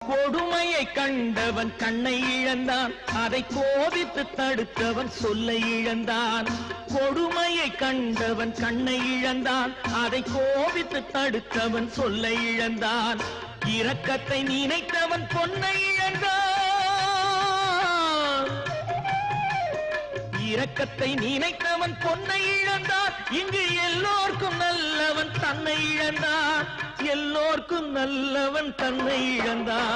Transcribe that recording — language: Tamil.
கொடுமையை கண்டவன் கண்ணை இழந்தான், அதை கோபித்து தடுத்தவன் சொல்லை இழந்தான். கொடுமையை கண்டவன் கண்ணை இழந்தான், அதை கோபித்து தடுத்தவன் சொல்லை இழந்தான். இரக்கத்தை நினைத்தவன் பொன்னை இழந்தான். இரக்கத்தை நினைத்தவன் பொன்னை இழந்தான். இங்கு எல்லோர்க்கும் நல்லவன் தன்னை இழந்தான். எல்லோர்க்கும் நல்லவன் தன்னை இழந்தான்.